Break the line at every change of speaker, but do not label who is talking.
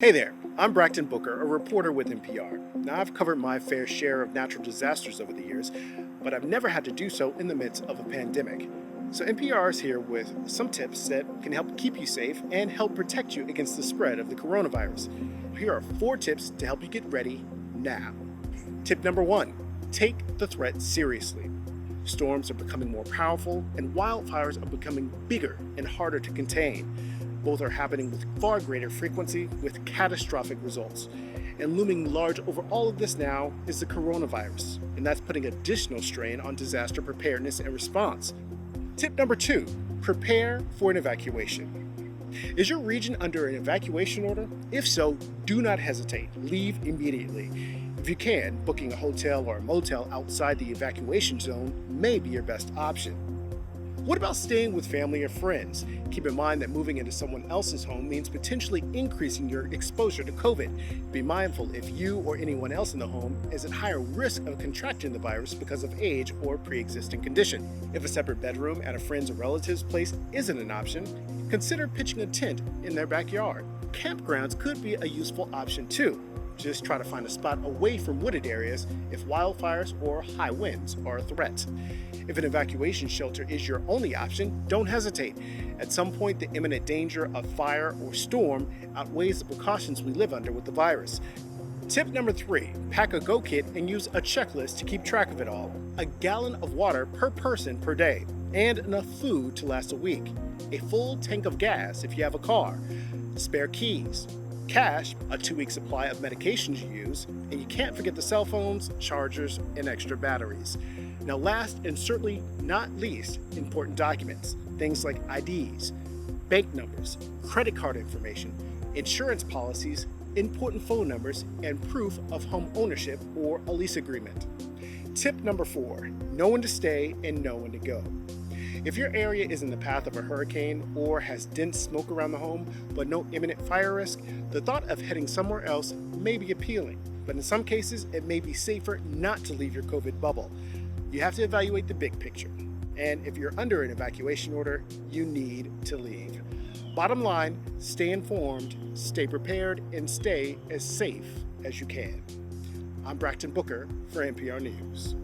Hey there, I'm Braxton Booker, a reporter with NPR. Now, I've covered my fair share of natural disasters over the years, but I've never had to do so in the midst of a pandemic. So, NPR is here with some tips that can help keep you safe and help protect you against the spread of the coronavirus. Here are 4 tips to help you get ready now. Tip number 1: take the threat seriously. Storms are becoming more powerful, and wildfires are becoming bigger and harder to contain. Both are happening with far greater frequency with catastrophic results. And looming large over all of this now is the coronavirus, and that's putting additional strain on disaster preparedness and response. Tip number 2: prepare for an evacuation. Is your region under an evacuation order? If so, do not hesitate. Leave immediately. If you can, booking a hotel or a motel outside the evacuation zone may be your best option. What about staying with family or friends? Keep in mind that moving into someone else's home means potentially increasing your exposure to COVID. Be mindful if you or anyone else in the home is at higher risk of contracting the virus because of age or pre-existing condition. If a separate bedroom at a friend's or relative's place isn't an option, consider pitching a tent in their backyard. Campgrounds could be a useful option too. Just try to find a spot away from wooded areas if wildfires or high winds are a threat. If an evacuation shelter is your only option, don't hesitate. At some point, the imminent danger of fire or storm outweighs the precautions we live under with the virus. Tip number 3: pack a go kit and use a checklist to keep track of it all. A gallon of water per person per day, and enough food to last a week. A full tank of gas if you have a car. Spare keys. Cash, a 2-week supply of medications you use, and you can't forget the cell phones, chargers, and extra batteries. Now, last and certainly not least, important documents. Things like IDs, bank numbers, credit card information, insurance policies, important phone numbers, and proof of home ownership or a lease agreement. Tip number 4: know when to stay and know when to go. If your area is in the path of a hurricane or has dense smoke around the home but no imminent fire risk, the thought of heading somewhere else may be appealing, but in some cases it may be safer not to leave your COVID bubble. You have to evaluate the big picture, and if you're under an evacuation order, you need to leave. Bottom line, stay informed, stay prepared, and stay as safe as you can. I'm Braxton Booker for NPR News.